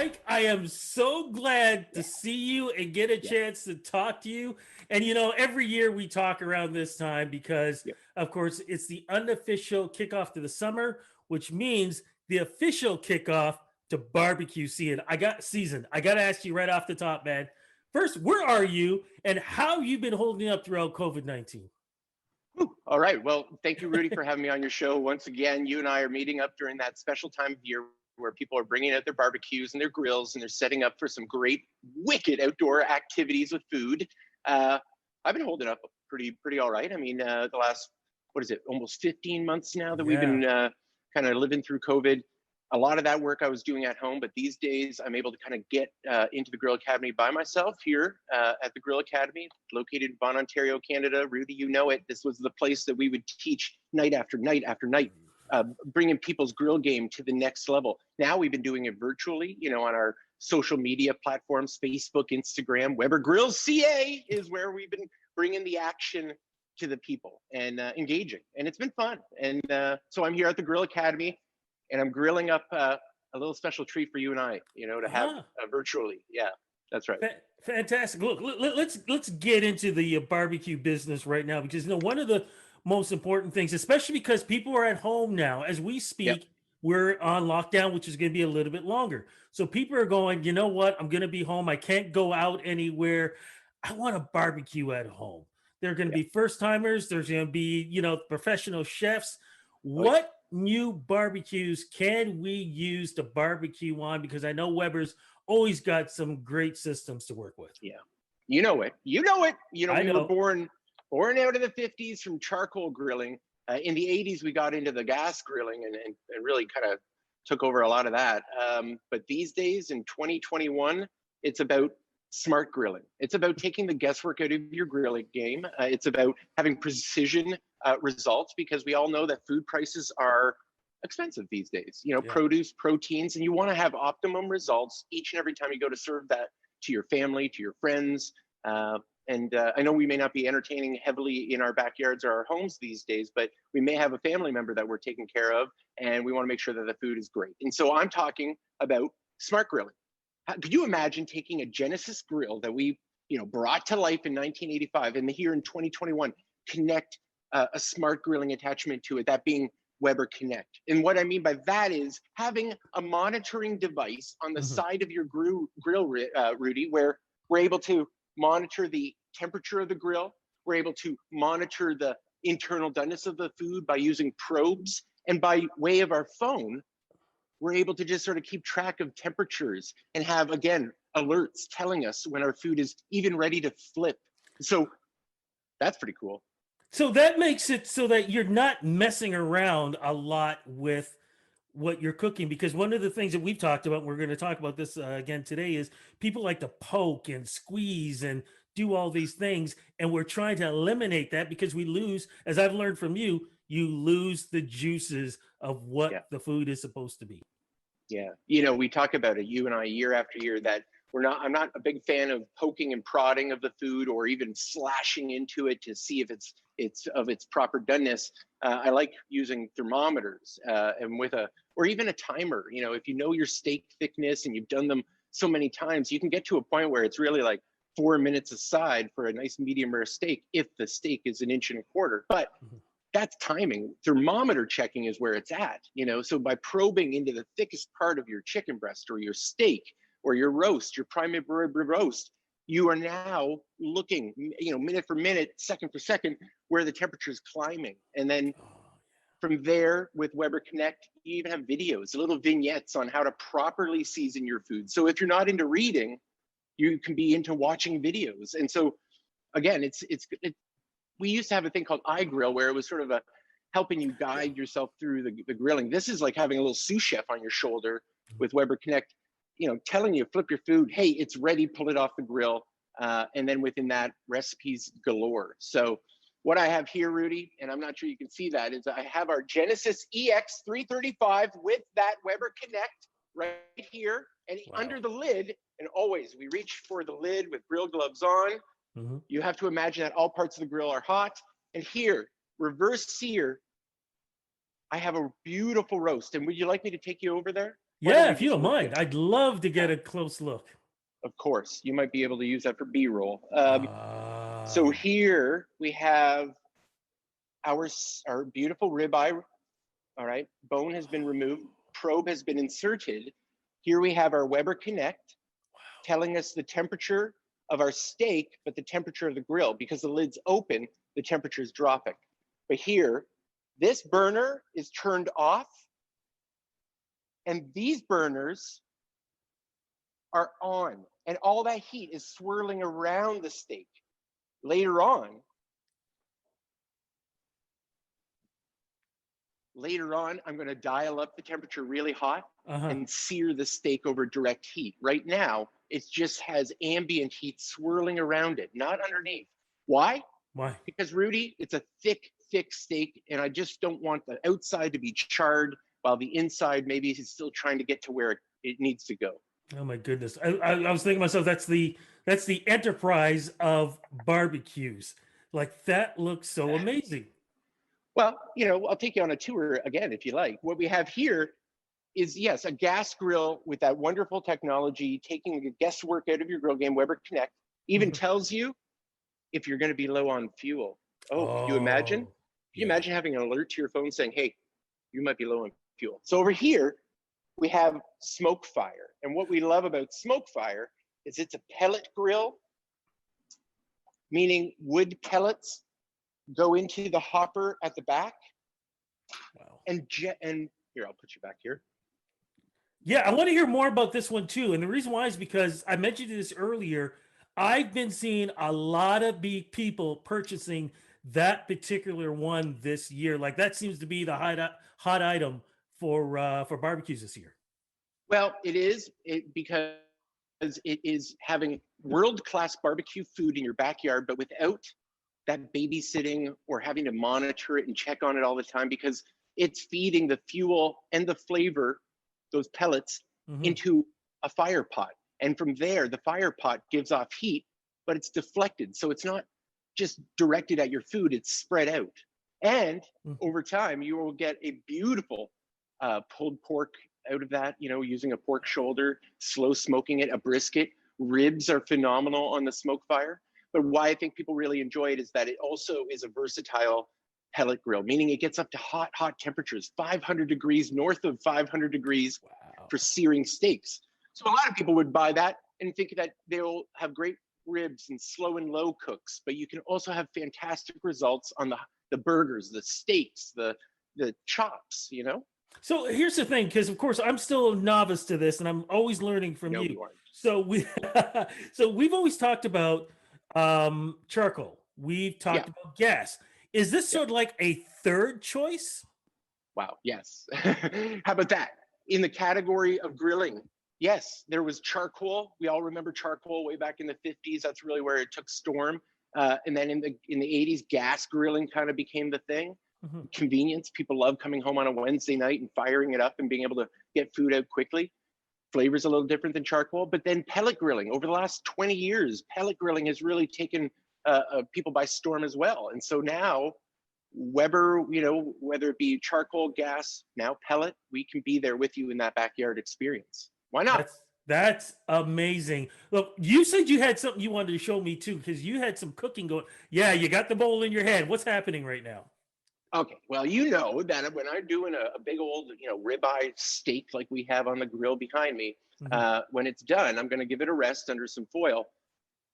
Mike, I am so glad to see you and get a Yeah. chance to talk to you. And every year we talk around this time because, Yep. of course, it's the unofficial kickoff to the summer, which means the official kickoff to barbecue season. I got to ask you right off the top, man. First, where are you and how have you been holding up throughout COVID-19? Whew. All right. Well, thank you, Rudy, for having me on your show. Once again, you and I are meeting up during that special time of year where people are bringing out their barbecues and their grills and they're setting up for some great, wicked outdoor activities with food. I've been holding up pretty all right. I mean, the last, what is it, almost 15 months now that we've Yeah. been kind of living through COVID. A lot of that work I was doing at home, but these days I'm able to kind of get into the Grill Academy by myself here at the Grill Academy, located in Vaughan, Ontario, Canada. Rudy, you know it. This was the place that we would teach night after night after night, bringing people's grill game to the next level. Now we've been doing it virtually, on our social media platforms, Facebook, Instagram. Weber Grills CA is where we've been bringing the action to the people and engaging. And it's been fun. And so I'm here at the Grill Academy. And I'm grilling up a little special treat for you and I, to have virtually. Yeah, that's right. Fantastic. Look, let's get into the barbecue business right now because one of the most important things, especially because people are at home now as we Yep. speak. We're on lockdown, which is going to be a little bit longer. So people are going, you know what? I'm going to be home. I can't go out anywhere. I want to barbecue at home. There are going to Yep. be first timers. There's going to be, professional chefs. Oh, yeah. What new barbecues can we use to barbecue on? Because I know Weber's always got some great systems to work with. Yeah. You know it. You know it. I We were know. born out of the 50s from charcoal grilling. In the 80s, we got into the gas grilling and really kind of took over a lot of that. But these days in 2021, it's about smart grilling. It's about taking the guesswork out of your grilling game. It's about having precision results because we all know that food prices are expensive these days. Yeah. Produce, proteins, and you want to have optimum results each and every time you go to serve that to your family, to your friends. And I know we may not be entertaining heavily in our backyards or our homes these days, but we may have a family member that we're taking care of, and we want to make sure that the food is great. And so I'm talking about smart grilling. Could you imagine taking a Genesis grill that we, brought to life in 1985 and here in 2021, connect a smart grilling attachment to it, that being Weber Connect. And what I mean by that is having a monitoring device on the side of your grill, Rudy, where we're able to monitor the temperature of the grill. We're able to monitor the internal doneness of the food by using probes. And by way of our phone, we're able to just sort of keep track of temperatures and have, again, alerts telling us when our food is even ready to flip. So that's pretty cool. So that makes it so that you're not messing around a lot with what you're cooking because one of the things that we've talked about, and we're going to talk about this again today, is people like to poke and squeeze and do all these things, and we're trying to eliminate that because we lose, as I've learned from you, you lose the juices of what the food is supposed to be. Yeah, we talk about it, you and I, year after year, that I'm not a big fan of poking and prodding of the food or even slashing into it to see if it's of its proper doneness. I like using thermometers and or even a timer. If you know your steak thickness and you've done them so many times, you can get to a point where it's really like 4 minutes aside for a nice medium rare steak if the steak is 1.25 inches. But that's timing. Thermometer checking is where it's at, so by probing into the thickest part of your chicken breast or your steak or your roast, your prime rib roast, you are now looking, minute for minute, second for second, where the temperature is climbing. And then from there with Weber Connect, you even have videos, little vignettes on how to properly season your food. So if you're not into reading, you can be into watching videos. And so again, we used to have a thing called iGrill where it was sort of helping you guide yourself through the grilling. This is like having a little sous chef on your shoulder with Weber Connect, telling you, flip your food, hey, it's ready, pull it off the grill. And then within that, recipes galore. So what I have here, Rudy, and I'm not sure you can see that, is I have our Genesis EX335 with that Weber Connect right here and under the lid. And always we reach for the lid with grill gloves on. You have to imagine that all parts of the grill are hot. And here, reverse sear, I have a beautiful roast. And would you like me to take you over there? Why don't Yeah, we if you just don't look mind, there? I'd love to Yeah, get a close look. of course. You might be able to use that for B-roll. So Ah, here we have our beautiful ribeye. All right, bone has been removed, probe has been inserted. Here we have our Weber Connect telling us the temperature of our steak, but the temperature of the grill. Because the lid's open, the temperature is dropping. But here, this burner is turned off, and these burners are on, and all that heat is swirling around the steak. Later on, I'm going to dial up the temperature really hot uh-huh. and sear the steak over direct heat. Right now, it just has ambient heat swirling around it, not underneath. Why? Why? Because Rudy, it's a thick, thick steak, and I just don't want the outside to be charred while the inside maybe is still trying to get to where it needs to go. Oh my goodness. I was thinking to myself, that's the enterprise of barbecues. Like that looks so amazing. Well, I'll take you on a tour again if you like. What we have here is, yes, a gas grill with that wonderful technology, taking the guesswork out of your grill game. Weber Connect even Mhm. tells you if you're going to be low on fuel. Oh, can you imagine? Can Oh, you yeah. imagine having an alert to your phone saying, hey, you might be low on fuel? So over here, we have smoke fire. And what we love about smoke fire is it's a pellet grill, meaning wood pellets go into the hopper at the back. Wow. And here, I'll put you back here. Yeah, I want to hear more about this one too. And the reason why is because I mentioned this earlier. I've been seeing a lot of big people purchasing that particular one this year. Like that seems to be the hot item for barbecues this year. Well, because it is having world-class barbecue food in your backyard, but without that babysitting or having to monitor it and check on it all the time, because it's feeding the fuel and the flavor, those pellets, Hmm. into a fire pot. And from there, the fire pot gives off heat, but it's deflected. So it's not just directed at your food, it's spread out. And Hmm. over time, you will get a beautiful pulled pork out of that, using a pork shoulder, slow smoking it, a brisket. Ribs are phenomenal on the smoke fire. But why I think people really enjoy it is that it also is a versatile pellet grill, meaning it gets up to hot, hot temperatures, 500 degrees, north of 500 degrees Wow. for searing steaks. So a lot of people would buy that and think that they'll have great ribs and slow and low cooks, but you can also have fantastic results on the burgers, the steaks, the chops. So here's the thing, because of course I'm still a novice to this, and I'm always learning from No, you. you aren't. So we, so we've always talked about charcoal. We've Yeah, talked about gas. Is this yeah. sort of like a third choice? Wow, yes. How about that? In the category of grilling, yes, there was charcoal. We all remember charcoal way back in the 50s. That's really where it took storm. And then in the 80s, gas grilling kind of became the thing. Mhm. Convenience. People love coming home on a Wednesday night and firing it up and being able to get food out quickly. Flavor's a little different than charcoal. But then pellet grilling. Over the last 20 years, pellet grilling has really taken people by storm as well. And so now Weber, whether it be charcoal, gas, now pellet, we can be there with you in that backyard experience. Why not? That's amazing. Look, you said you had something you wanted to show me too, because you had some cooking going. Yeah, you got the bowl in your head. What's happening right now? Okay, well, you know that when I'm doing a big old, ribeye steak like we have on the grill behind me, Mhm. when it's done, I'm going to give it a rest under some foil.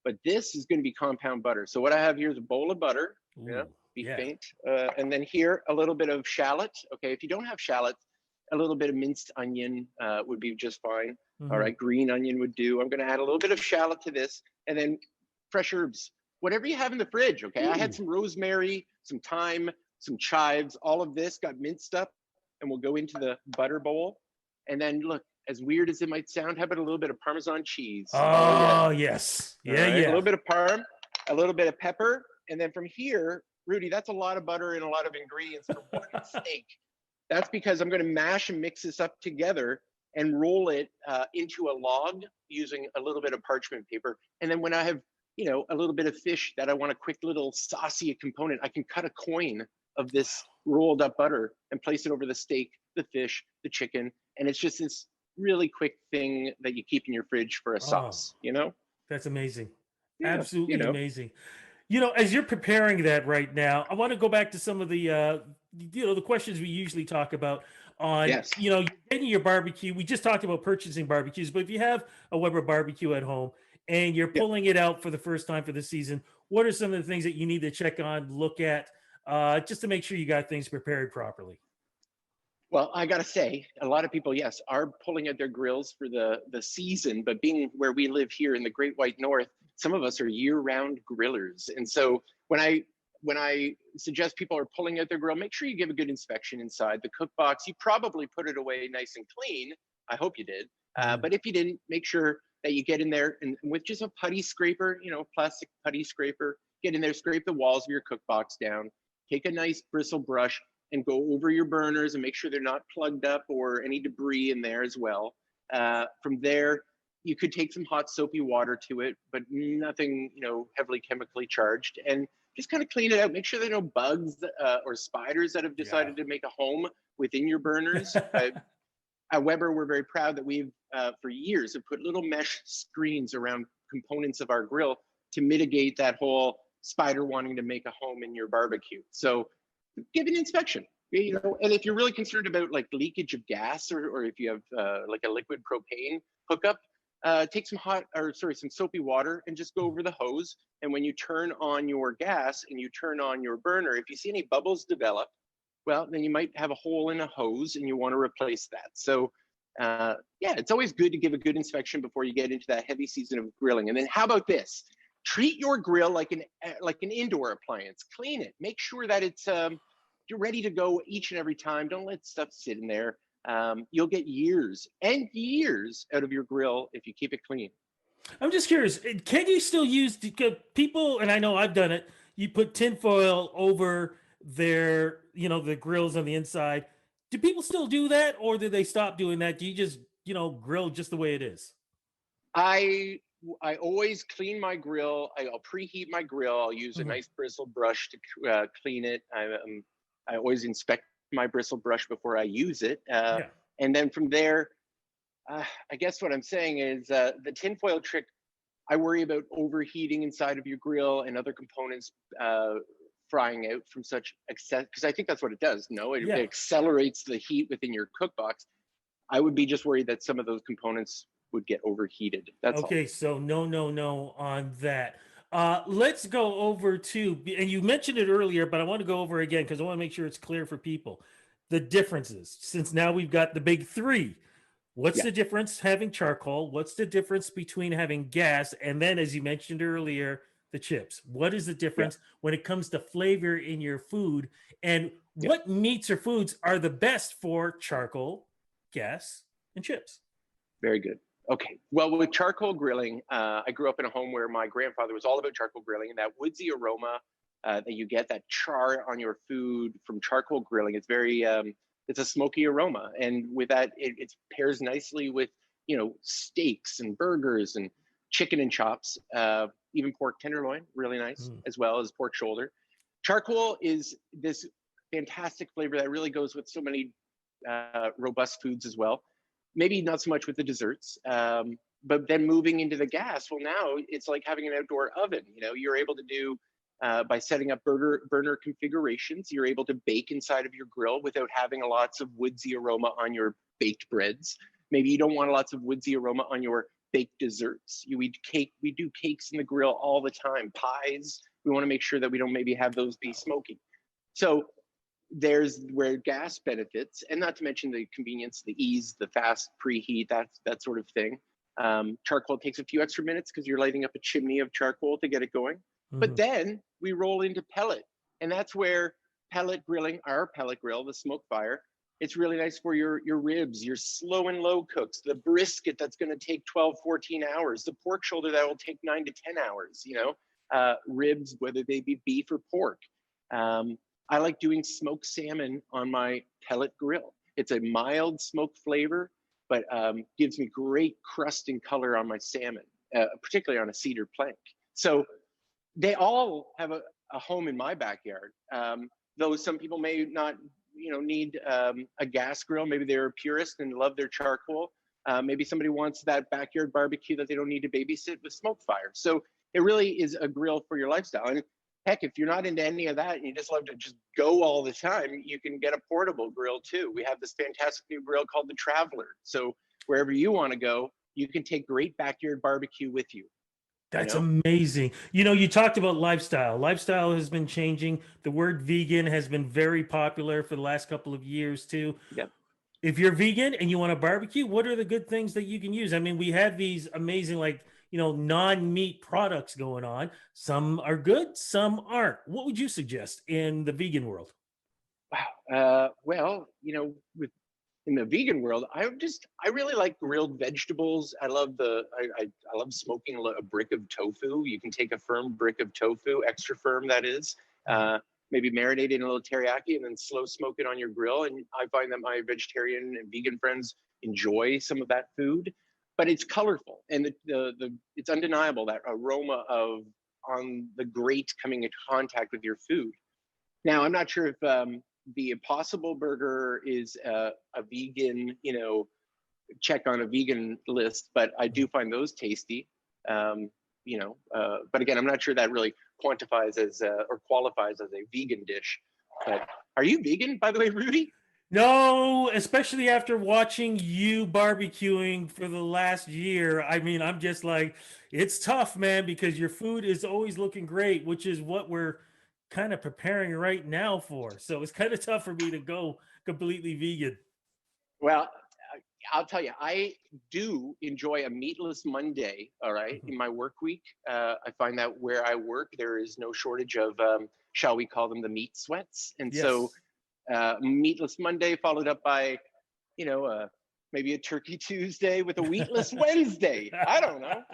But this is going to be compound butter. So what I have here is a bowl of butter. Ooh, Be yeah. faint, and then here a little bit of shallot. Okay, if you don't have shallot, a little bit of minced onion would be just fine. All Hmm. right, green onion would do. I'm going to add a little bit of shallot to this, and then fresh herbs, whatever you have in the fridge. Okay, I had Ooh. some rosemary, some thyme, some chives. All of this got minced up, and we'll go into the butter bowl. And then look, as weird as it might sound, how about a little bit of Parmesan cheese? Oh yeah. Oh, yes. All Yeah, right, a yeah. little bit of parm, a little bit of pepper, and then from here, Rudy, that's a lot of butter and a lot of ingredients for one steak. That's because I'm going to mash and mix this up together and roll it into a log using a little bit of parchment paper. And then when I have, a little bit of fish that I want a quick little saucy component, I can cut a coin of this rolled up butter and place it over the steak, the fish, the chicken, and it's just this really quick thing that you keep in your fridge for a Oh, sauce, you know? that's amazing. Yeah, you Absolutely know. amazing. As you're preparing that right now, I want to go back to some of the questions we usually talk about on, Yes. you're getting your barbecue. We just talked about purchasing barbecues, but if you have a Weber barbecue at home and you're Yeah. pulling it out for the first time for the season, what are some of the things that you need to check on, look at, just to make sure you got things prepared properly? Well, I gotta say, a lot of people, yes, are pulling out their grills for the season, but being where we live here in the Great White North, some of us are year-round grillers. And so when I suggest people are pulling out their grill, make sure you give a good inspection inside the cook box. You probably put it away nice and clean. I hope you did. Mhm. But if you didn't, make sure that you get in there and with just a putty scraper, plastic putty scraper, get in there, scrape the walls of your cook box down, take a nice bristle brush and go over your burners and make sure they're not plugged up or any debris in there as well. From there, you could take some hot soapy water to it, but nothing, heavily chemically charged, and just kind of clean it out. Make sure there are no bugs or spiders that have Yeah. decided to make a home within your burners. At Weber, we're very proud that we've, for years, have put little mesh screens around components of our grill to mitigate that whole spider wanting to make a home in your barbecue. So give an inspection. And if you're really concerned about like leakage of gas, or if you have like a liquid propane hookup, take some soapy water and just go over the hose. And when you turn on your gas and you turn on your burner, if you see any bubbles develop, well, then you might have a hole in a hose and you want to replace that. So, yeah, it's always good to give a good inspection before you get into that heavy season of grilling. And then how about this? Treat your grill like an indoor appliance. Clean it. Make sure that you're ready to go each and every time. Don't let stuff sit in there. You'll get years and years out of your grill if you keep it clean. I'm just curious, can you still use people? And I know I've done it. You put tinfoil over the grills on the inside. Do people still do that, or did they stop doing that? Do you just, grill just the way it is? I always clean my grill. I'll preheat my grill. I'll use a Mhm. nice bristle brush to clean it. I always inspect my bristle brush before I use it, Yeah. and then from there, I guess what I'm saying is the tinfoil trick. I worry about overheating inside of your grill and other components frying out from such excess, because I think that's what it does. No, it Yeah. accelerates the heat within your cook box. I would be just worried that some of those components would get overheated. That's all. Okay, so no, no, no on that. Let's go over to, and you mentioned it earlier, but I want to go over again because I want to make sure it's clear for people. The differences, since now we've got the big three. What's Yeah, the difference having charcoal? What's the difference between having gas? And then, as you mentioned earlier, the chips. What is the yeah, difference when it comes to flavor in your food? And yeah. what meats or foods are the best for charcoal, gas, and chips? Very good. Okay. Well, with charcoal grilling, I grew up in a home where my grandfather was all about charcoal grilling, and that woodsy aroma that you get, that char on your food from charcoal grilling, it's a smoky aroma, and with that, it pairs nicely with steaks and burgers and chicken and chops, even pork tenderloin, really nice, Mm. as well as pork shoulder. Charcoal is this fantastic flavor that really goes with so many robust foods as well. Maybe not so much with the desserts, but then moving into the gas. Well, now it's like having an outdoor oven. You're able to do by setting up burner configurations. You're able to bake inside of your grill without having lots of woodsy aroma on your baked breads. Maybe you don't want lots of woodsy aroma on your baked desserts. We do cakes in the grill all the time. Pies. We want to make sure that we don't maybe have those be smoky. So there's where gas benefits, and not to mention the convenience, the ease, the fast preheat, that sort of thing. Charcoal takes a few extra minutes because you're lighting up a chimney of charcoal to get it going. But Mhm. then we roll into pellet, and that's where our pellet grill, the smoke fire, it's really nice for your ribs, your slow and low cooks, the brisket that's going to take 12, 14 hours, the pork shoulder that will take 9 to 10 hours, ribs, whether they be beef or pork. Um, I like doing smoked salmon on my pellet grill. It's a mild smoke flavor, but gives me great crust and color on my salmon, particularly on a cedar plank. So they all have a home in my backyard. Though some people may not, need a gas grill. Maybe they're a purist and love their charcoal. Maybe somebody wants that backyard barbecue that they don't need to babysit with smoke fire. So it really is a grill for your lifestyle. And heck, if you're not into any of that and you just love to just go all the time, you can get a portable grill too. We have this fantastic new grill called the Traveler. So wherever you want to go, you can take great backyard barbecue with you. You That's know? amazing. You know, you talked about lifestyle. Lifestyle has been changing. The word vegan has been very popular for the last couple of years too. Yep. If you're vegan and you want to barbecue, what are the good things that you can use? I mean, we have these amazing, like, non-meat products going on. Some are good, some aren't. What would you suggest in the vegan world? Wow. Well, with in the vegan world, I really like grilled vegetables. I love smoking a brick of tofu. You can take a firm brick of tofu, extra firm that is, Mhm. maybe marinate it in a little teriyaki and then slow smoke it on your grill. And I find that my vegetarian and vegan friends enjoy some of that food, but it's colorful and it's undeniable that aroma of on the grate coming into contact with your food. Now, I'm not sure if the Impossible Burger is a vegan, check on a vegan list, but I do find those tasty. But again, I'm not sure that really quantifies as or qualifies as a vegan dish. But are you vegan, by the way, Rudy? No, especially after watching you barbecuing for the last year. I mean, I'm just like, it's tough, man, because your food is always looking great, which is what we're kind of preparing right now for. So it's kind of tough for me to go completely vegan. Well, I'll tell you, I do enjoy a meatless Monday. All right, Mhm. in my work week, I find that where I work, there is no shortage of, shall we call them, the meat sweats, and so Yes. meatless Monday followed up by, you know, uh, maybe a turkey Tuesday with a wheatless Wednesday. I don't know.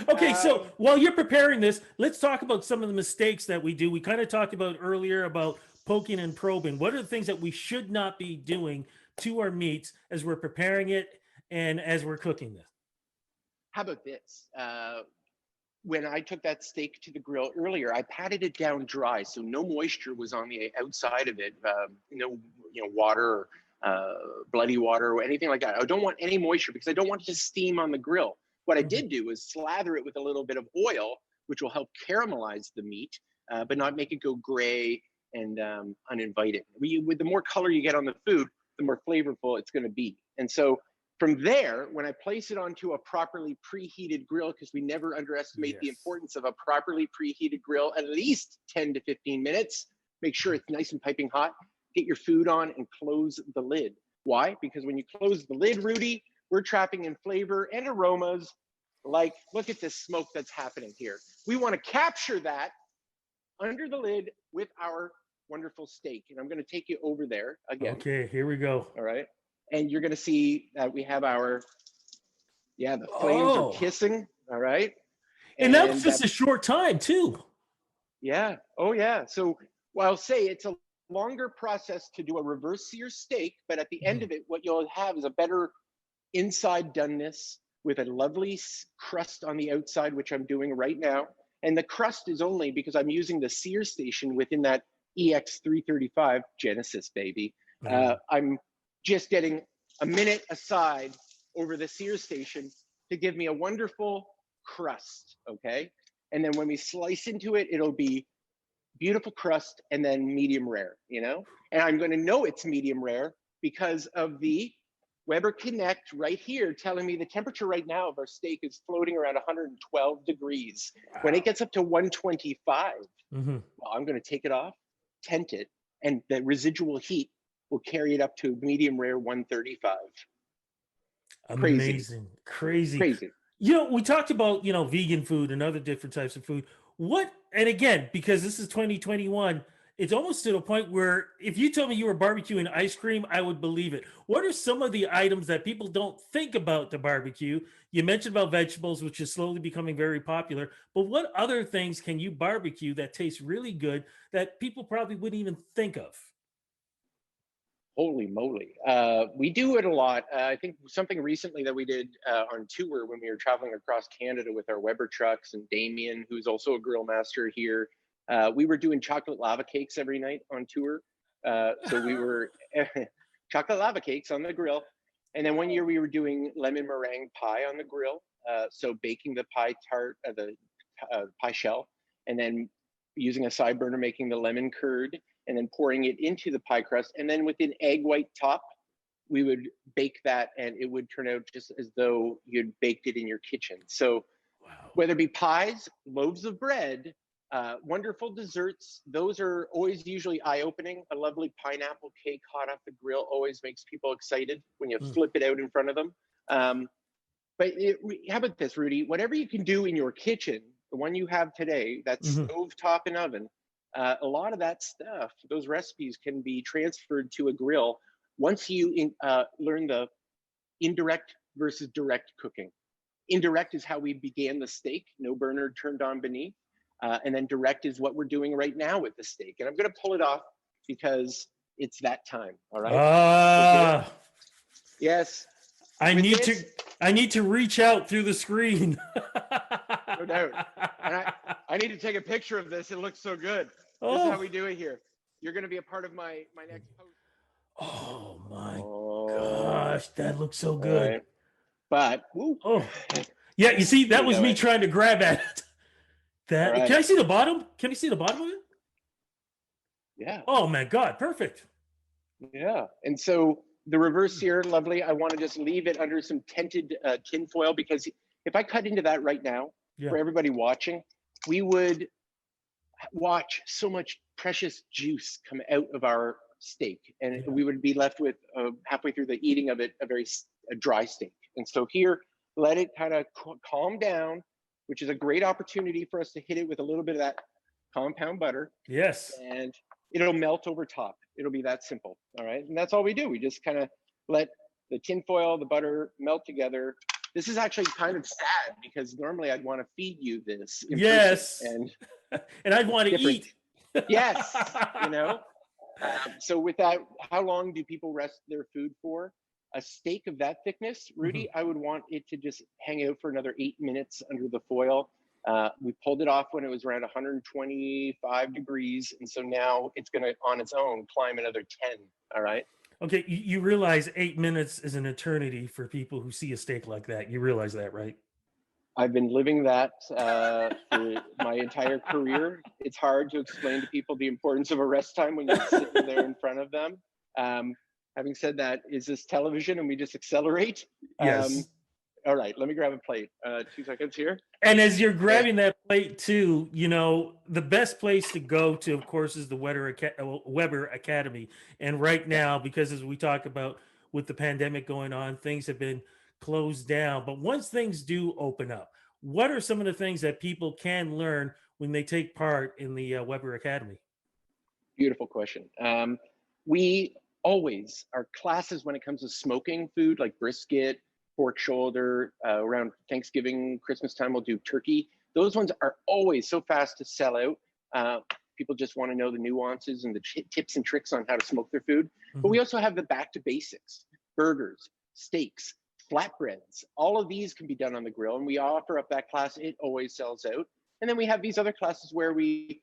Okay, so Um, while you're preparing this, let's talk about some of the mistakes that we do. We kind of talked about earlier about poking and probing. What are the things that we should not be doing to our meats as we're preparing it and as we're cooking this? how about this? When I took that steak to the grill earlier, I patted it down dry, so no moisture was on the outside of it. No, water or bloody water or anything like that. I don't want any moisture because I don't want it to steam on the grill. What I Mhm. did do is slather it with a little bit of oil, which will help caramelize the meat, but not make it go gray and uninviting. With the more color you get on the food, the more flavorful it's going to be. And so from there, when I place it onto a properly preheated grill, because we never underestimate the Yes. importance of a properly preheated grill, at least 10 to 15 minutes, make sure it's nice and piping hot, get your food on and close the lid. Why? Because when you close the lid, Rudy, we're trapping in flavor and aromas. Like, look at this smoke that's happening here. We want to capture that under the lid with our wonderful steak. And I'm going to take you over there again. Okay, here we go. All right. And you're going to see that we have our, yeah, the flames are Oh, kissing. All right. and that was And just a that's, short time, too. yeah. Oh, yeah. So, well, I'll say it's a longer process to do a reverse sear steak, but at the end Mhm. of it, what you'll have is a better inside doneness with a lovely crust on the outside, which I'm doing right now. And the crust is only because I'm using the sear station within that EX335 Genesis, baby. Mhm. I'm just getting a minute aside over the sear station to give me a wonderful crust, okay? And then when we slice into it, it'll be beautiful crust and then medium rare, And I'm going to know it's medium rare because of the Weber Connect right here telling me the temperature right now of our steak is floating around 112 degrees. When it Wow. gets up to 125, Mhm. well, I'm going to take it off, tent it, and the residual heat will carry it up to medium rare 135. Crazy, Amazing. Crazy. crazy. We talked about, vegan food and other different types of food. What, and again, because this is 2021, it's almost to the point where if you told me you were barbecuing ice cream, I would believe it. What are some of the items that people don't think about to barbecue? You mentioned about vegetables, which is slowly becoming very popular, but what other things can you barbecue that taste really good that people probably wouldn't even think of? Holy moly. We do it a lot. I think something recently that we did on tour when we were traveling across Canada with our Weber trucks and Damien, who's also a grill master here, we were doing chocolate lava cakes every night on tour. So we were chocolate lava cakes on the grill. And then one year we were doing lemon meringue pie on the grill. So baking the pie tart, the pie shell, and then using a side burner, making the lemon curd, and then pouring it into the pie crust. And then with an egg white top, we would bake that, and it would turn out just as though you'd baked it in your kitchen. So Wow. whether it be pies, loaves of bread, wonderful desserts, those are always usually eye-opening. A lovely pineapple cake hot off the grill always makes people excited when you flip it out in front of them. But how about this, Rudy? Whatever you can do in your kitchen, the one you have today, that stove top and oven, a lot of that stuff, those recipes can be transferred to a grill once you learn the indirect versus direct cooking. Indirect is how we began the steak, no burner turned on beneath. And then direct is what we're doing right now with the steak. And I'm going to pull it off because it's that time. All right. Yes. I need to reach out through the screen. No doubt. And I need to take a picture of this. It looks so good. This is how we do it here. You're going to be a part of my next post. Oh my gosh, that looks so good. Right. But yeah, you see, that was me trying to grab at it. Can I see the bottom? Can you see the bottom of it? Yeah. Oh my God, perfect. Yeah. And so the reverse here, lovely. I want to just leave it under some tinted tin foil, because if I cut into that right now, for everybody watching, we would watch so much precious juice come out of our steak, and we would be left with halfway through the eating of it a dry steak. And so here, let it kind of calm down, which is a great opportunity for us to hit it with a little bit of that compound butter. Yes. And it'll melt over top. It'll be that simple. All right. And that's all we do. We just kind of let the tin foil, the butter melt together. This is actually kind of sad, because normally I'd want to feed you this. Yes. And I'd want to eat. Yes. So with that, how long do people rest their food for? A steak of that thickness, Rudy, I would want it to just hang out for another 8 minutes under the foil. We pulled it off when it was around 125 degrees. And so now it's going to, on its own, climb another 10. All right. Okay. You realize 8 minutes is an eternity for people who see a steak like that. You realize that, right? I've been living that for my entire career. It's hard to explain to people the importance of a rest time when you're sitting there in front of them. Having said that, is this television and we just accelerate? Yes. All right, let me grab a plate. 2 seconds here. And as you're grabbing that plate too, the best place to go to, of course, is the Weber Academy. And right now, because as we talk about with the pandemic going on, things have been closed down. But once things do open up, what are some of the things that people can learn when they take part in the Weber Academy? Beautiful question. We always, our classes when it comes to smoking food, like brisket, pork shoulder, around Thanksgiving, Christmas time, we'll do turkey. Those ones are always so fast to sell out. People just want to know the nuances and the tips and tricks on how to smoke their food. But we also have the back to basics, burgers, steaks, flatbreads. All of these can be done on the grill, and we offer up that class. It always sells out. And then we have these other classes where we,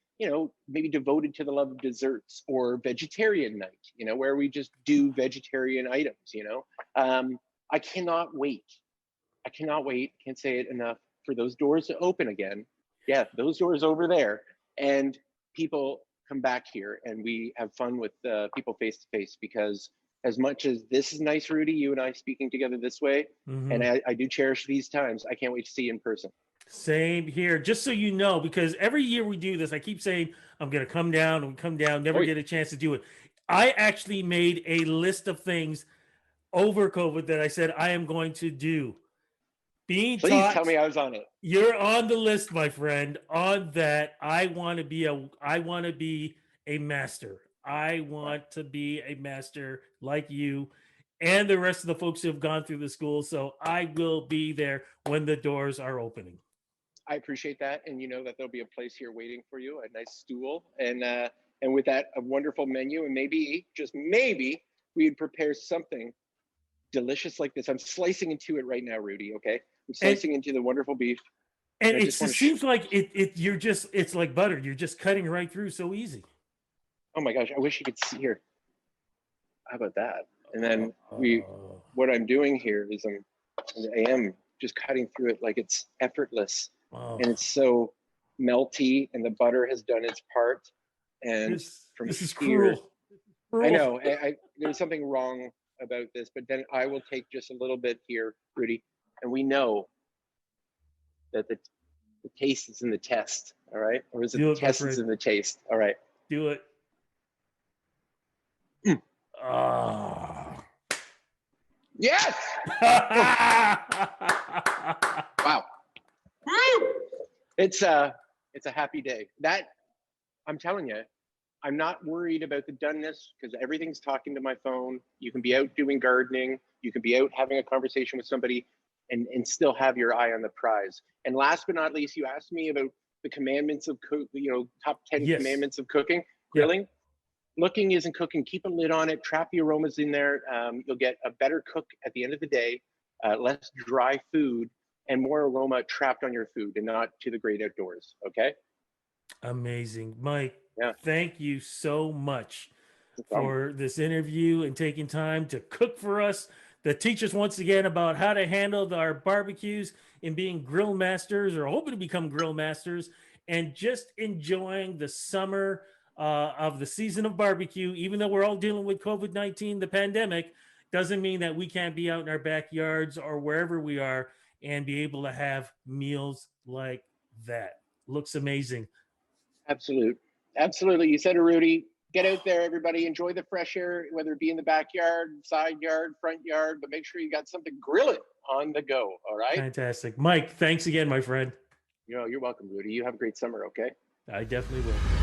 maybe devoted to the love of desserts, or vegetarian night, where we just do vegetarian items, I cannot wait. Can't say it enough, for those doors to open again. Yeah, those doors over there. And people come back here and we have fun with people face to face, because as much as this is nice, Rudy, you and I speaking together this way, and I do cherish these times, I can't wait to see you in person. Same here. Just so you know, because every year we do this, I keep saying I'm going to come down, never get a chance to do it. I actually made a list of things over COVID that I said I am going to do. Please tell me I was on it. You're on the list, my friend. On that, I want to be a master. I want to be a master like you and the rest of the folks who have gone through the school. So I will be there when the doors are opening. I appreciate that, and you know that there'll be a place here waiting for you, a nice stool, and with that, a wonderful menu, and maybe, just maybe, we'd prepare something delicious like this. I'm slicing into it right now, Rudy. Okay, I'm slicing into the wonderful beef, and it seems like it's like butter. You're just cutting right through, so easy. Oh my gosh, I wish you could see here. How about that? And then Oh, what I'm doing here is I am just cutting through it like it's effortless, oh. and it's so melty, and the butter has done its part. And from This is here, cruel. I Cruel. know there's something wrong about this, but then I will take just a little bit here, Rudy, and we know that the taste is in the test, all right? Or is it Do the it, my test is friend. in the taste? All right. Do it. Mm. Ah. Yes. Oh, wow. It's a happy day. That I'm telling you, I'm not worried about the doneness because everything's talking to my phone. You can be out doing gardening. You can be out having a conversation with somebody and still have your eye on the prize. And last but not least, you asked me about the commandments of top 10 Yes. commandments of cooking, Yeah. grilling. Looking isn't cooking. Keep a lid on it. Trap the aromas in there. You'll get a better cook at the end of the day, less dry food, and more aroma trapped on your food and not to the great outdoors. Okay? Amazing. Mike, Yeah. thank you so much No problem. for this interview and taking time to cook for us, to teach us once again about how to handle our barbecues and being grill masters or hoping to become grill masters and just enjoying the summer of the season of barbecue. Even though we're all dealing with COVID-19, the pandemic, doesn't mean that we can't be out in our backyards or wherever we are and be able to have meals like that. Looks amazing. Absolute. Absolutely. You said it, Rudy. Get out there, everybody. Enjoy the fresh air, whether it be in the backyard, side yard, front yard, but make sure you got something grilling on the go. All right. Fantastic. Mike, thanks again, my friend. You're welcome, Rudy. You have a great summer. Okay. I definitely will.